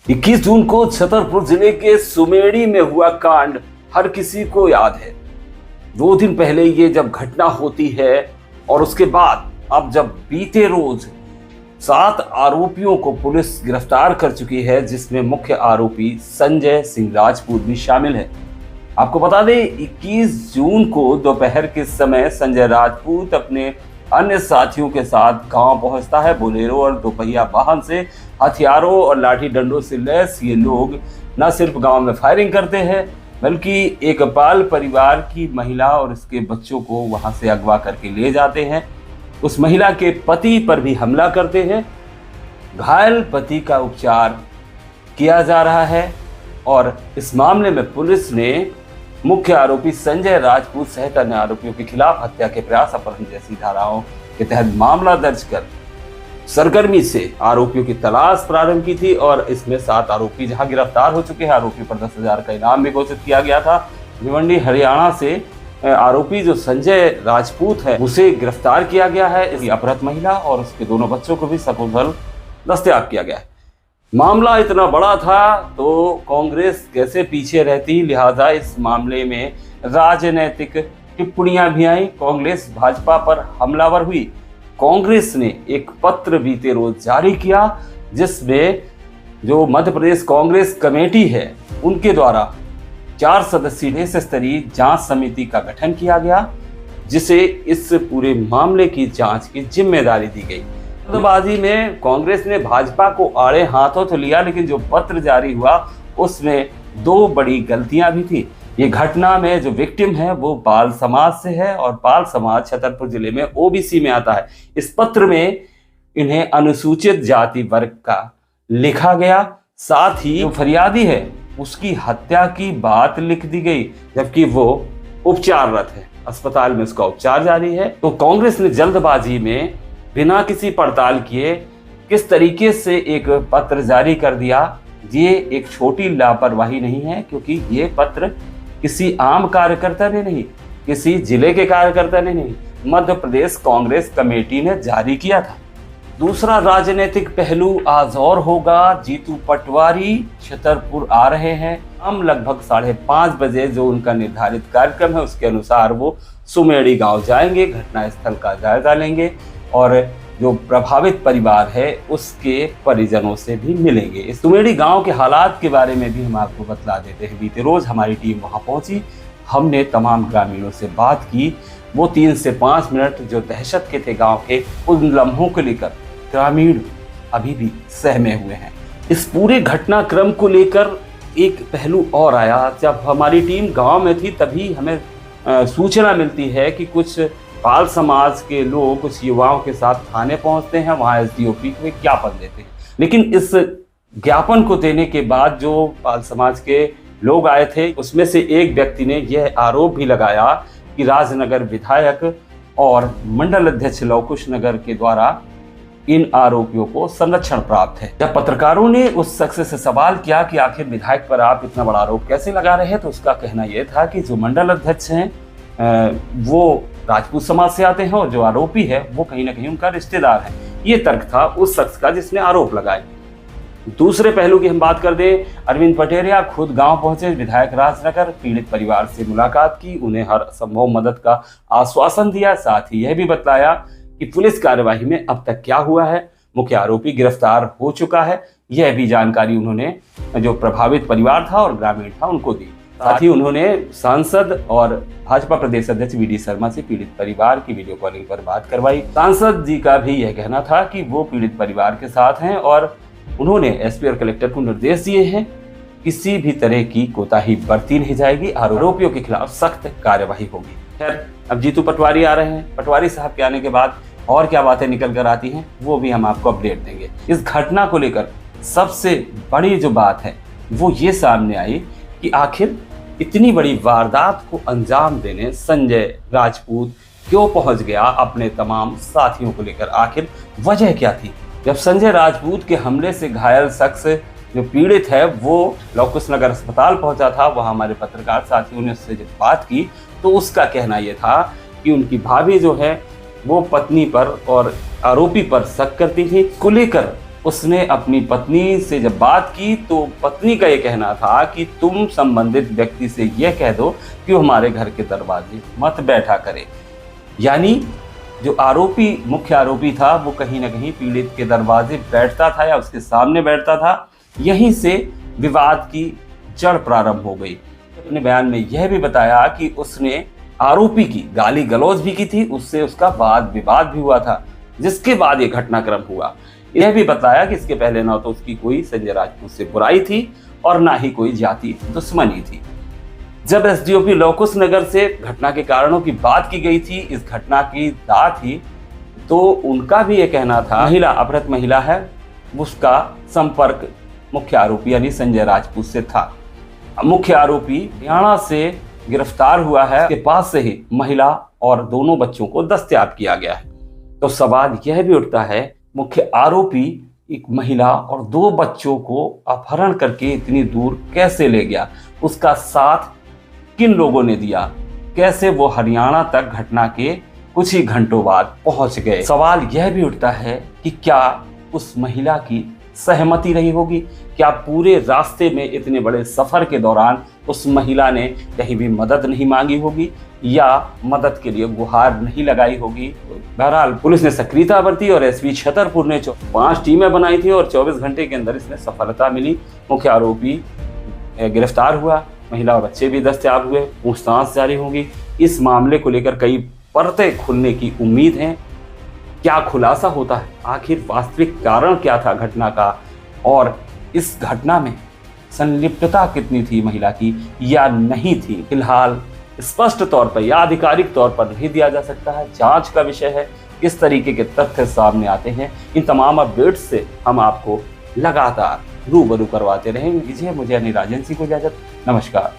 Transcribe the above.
21 जून को छतरपुर जिले के सुमेड़ी में हुआ कांड हर किसी को याद है। 2 दिन पहले ये जब घटना होती है और उसके बाद अब जब बीते रोज 7 आरोपियों को पुलिस गिरफ्तार कर चुकी है, जिसमें मुख्य आरोपी संजय सिंह राजपूत भी शामिल है। आपको बता दें 21 जून को दोपहर के समय संजय राजपूत अपने अन्य साथियों के साथ गांव पहुंचता है। बोलेरो और दोपहिया वाहन से हथियारों और लाठी डंडों से लैस ये लोग न सिर्फ गांव में फायरिंग करते हैं, बल्कि एक बाल परिवार की महिला और उसके बच्चों को वहां से अगवा करके ले जाते हैं। उस महिला के पति पर भी हमला करते हैं। घायल पति का उपचार किया जा रहा है और इस मामले में पुलिस ने मुख्य आरोपी संजय राजपूत सहित अन्य आरोपियों के खिलाफ हत्या के प्रयास, अपहरण जैसी धाराओं के तहत मामला दर्ज कर सरगर्मी से आरोपियों की तलाश प्रारंभ की थी। और इसमें 7 आरोपी जहां गिरफ्तार हो चुके हैं, आरोपियों पर 10,000 का इनाम भी घोषित किया गया था। भिवंडी हरियाणा से आरोपी जो संजय राजपूत है उसे गिरफ्तार किया गया है। इस अपहृत महिला और उसके दोनों बच्चों को भी सकुशल दस्तयाब किया गया है। मामला इतना बड़ा था तो कांग्रेस कैसे पीछे रहती, लिहाजा इस मामले में राजनीतिक टिप्पणियां भी आई। कांग्रेस भाजपा पर हमलावर हुई। कांग्रेस ने एक पत्र बीते रोज जारी किया, जिसमें जो मध्य प्रदेश कांग्रेस कमेटी है उनके द्वारा 4 सदस्यीय देश स्तरीय जांच समिति का गठन किया गया, जिसे इस पूरे मामले की जांच की जिम्मेदारी दी गई। जल्दबाजी में कांग्रेस ने भाजपा को आड़े हाथों तो लिया, लेकिन जो पत्र जारी हुआ उसमें 2 बड़ी गलतियां भी थी। ये घटना में जो विक्टिम है वो बाल समाज से है और बाल समाज छतरपुर जिले में ओबीसी में आता है। इस पत्र में इन्हें अनुसूचित जाति वर्ग का लिखा गया। साथ ही जो फरियादी है उसकी हत्या की बात लिख दी गई, जबकि वो उपचाररत है, अस्पताल में उसका उपचार जारी है। तो कांग्रेस ने जल्दबाजी में बिना किसी पड़ताल किए किस तरीके से एक पत्र जारी कर दिया, ये एक छोटी लापरवाही नहीं है, क्योंकि ये पत्र किसी आम कार्यकर्ता ने नहीं, किसी जिले के कार्यकर्ता ने नहीं, मध्य प्रदेश कांग्रेस कमेटी ने जारी किया था। दूसरा राजनीतिक पहलू आज और होगा। जीतू पटवारी छतरपुर आ रहे हैं। हम लगभग 5:30 बजे जो उनका निर्धारित कार्यक्रम है उसके अनुसार वो सुमेड़ी गांव जाएंगे, घटनास्थल का जायजा लेंगे और जो प्रभावित परिवार है उसके परिजनों से भी मिलेंगे। इस सुमेड़ी गांव के हालात के बारे में भी हम आपको बतला देते हैं। बीते रोज हमारी टीम वहां पहुंची, हमने तमाम ग्रामीणों से बात की। वो 3 से 5 मिनट जो दहशत के थे गांव के, उन लम्हों को लेकर ग्रामीण अभी भी सहमे हुए हैं। इस पूरे घटनाक्रम को लेकर एक पहलू और आया। जब हमारी टीम गाँव में थी तभी हमें सूचना मिलती है कि कुछ बाल समाज के लोग कुछ युवाओं के साथ थाने पहुंचते हैं, वहां एसडीओपी में ज्ञापन देते हैं। लेकिन इस ज्ञापन को देने के बाद जो बाल समाज के लोग आए थे उसमें से एक व्यक्ति ने यह आरोप भी लगाया कि राजनगर विधायक और मंडल अध्यक्ष लवकुश नगर के द्वारा इन आरोपियों को संरक्षण प्राप्त है। जब पत्रकारों ने उस शख्स से सवाल किया कि आखिर विधायक पर आप इतना बड़ा आरोप कैसे लगा रहे हैं, तो उसका कहना यह था कि जो मंडल अध्यक्ष हैं वो राजपूत समाज से आते हैं और जो आरोपी है वो कहीं ना कहीं उनका रिश्तेदार है। ये तर्क था उस शख्स का जिसने आरोप लगाए। दूसरे पहलू की हम बात कर दें, अरविंद पटेरिया खुद गांव पहुंचे, विधायक राजनगर, पीड़ित परिवार से मुलाकात की, उन्हें हर संभव मदद का आश्वासन दिया। साथ ही यह भी बतलाया कि पुलिस कार्यवाही में अब तक क्या हुआ है, मुख्य आरोपी गिरफ्तार हो चुका है, यह भी जानकारी उन्होंने जो प्रभावित परिवार था और ग्रामीण था उनको दी। साथ ही उन्होंने सांसद और भाजपा प्रदेश अध्यक्ष वी.डी. शर्मा से पीड़ित परिवार की वीडियो कॉलिंग पर बात करवाई। सांसद जी का भी यह कहना था कि वो पीड़ित परिवार के साथ हैं और उन्होंने एसपी और कलेक्टर को निर्देश दिए हैं किसी भी तरह की कोताही बरती नहीं जाएगी, आरोपियों के खिलाफ सख्त कार्यवाही होगी। खैर, अब जीतू पटवारी आ रहे हैं। पटवारी साहब के आने के बाद और क्या बातें निकल कर आती हैं वो भी हम आपको अपडेट देंगे। इस घटना को लेकर सबसे बड़ी जो बात है वो ये सामने आई कि आखिर इतनी बड़ी वारदात को अंजाम देने संजय राजपूत क्यों पहुंच गया अपने तमाम साथियों को लेकर, आखिर वजह क्या थी। जब संजय राजपूत के हमले से घायल शख्स जो पीड़ित है वो लवकुश नगर अस्पताल पहुंचा था, वहां हमारे पत्रकार साथियों ने उससे जब बात की तो उसका कहना यह था कि उनकी भाभी जो है वो पत्नी पर और आरोपी पर शक करती थी। को लेकर उसने अपनी पत्नी से जब बात की तो पत्नी का ये कहना था कि तुम संबंधित व्यक्ति से यह कह दो कि वो हमारे घर के दरवाजे मत बैठा करे। यानी जो आरोपी, मुख्य आरोपी था, वो कहीं ना कहीं पीड़ित के दरवाजे बैठता था या उसके सामने बैठता था। यहीं से विवाद की जड़ प्रारंभ हो गई। अपने बयान में यह भी बताया कि उसने आरोपी की गाली गलौज भी की थी, उससे उसका वाद विवाद भी हुआ था, जिसके बाद ये घटनाक्रम हुआ। यह भी बताया कि इसके पहले ना तो उसकी कोई संजय राजपूत से बुराई थी और ना ही कोई जाति दुश्मनी थी। जब एसडीओपी लवकुश नगर से घटना के कारणों की बात की गई थी, इस घटना की दाद थी, तो उनका भी ये कहना था महिला अपहृत महिला है, उसका संपर्क मुख्य आरोपी यानी संजय राजपूत से था। मुख्य आरोपी हरियाणा से गिरफ्तार हुआ है, उसके पास से ही महिला और दोनों बच्चों को दस्तयाब किया गया है। तो सवाल यह भी उठता है, मुख्य आरोपी एक महिला और 2 बच्चों को अपहरण करके इतनी दूर कैसे ले गया? उसका साथ किन लोगों ने दिया? कैसे वो हरियाणा तक घटना के कुछ ही घंटों बाद पहुंच गए? सवाल यह भी उठता है कि क्या उस महिला की सहमति रही होगी? क्या पूरे रास्ते में इतने बड़े सफर के दौरान उस महिला ने कहीं भी मदद नहीं मांगी होगी या मदद के लिए गुहार नहीं लगाई होगी? बहरहाल पुलिस ने सक्रियता बरती और एसपी छतरपुर ने 5 टीमें बनाई थी और 24 घंटे के अंदर इसमें सफलता मिली। मुख्य आरोपी गिरफ्तार हुआ, महिला और बच्चे भी दस्तयाब हुए, पूछताछ जारी होगी। इस मामले को लेकर कई परतें खुलने की उम्मीद है। क्या खुलासा होता है? आखिर वास्तविक कारण क्या था घटना का और इस घटना में संलिप्तता कितनी थी महिला की या नहीं थी? फिलहाल स्पष्ट तौर पर या आधिकारिक तौर पर नहीं दिया जा सकता है, जांच का विषय है। किस तरीके के तथ्य सामने आते हैं, इन तमाम अपडेट्स से हम आपको लगातार रूबरू करवाते रहेंगे। मुझे यानी राजन सिंह को इजाजत, नमस्कार।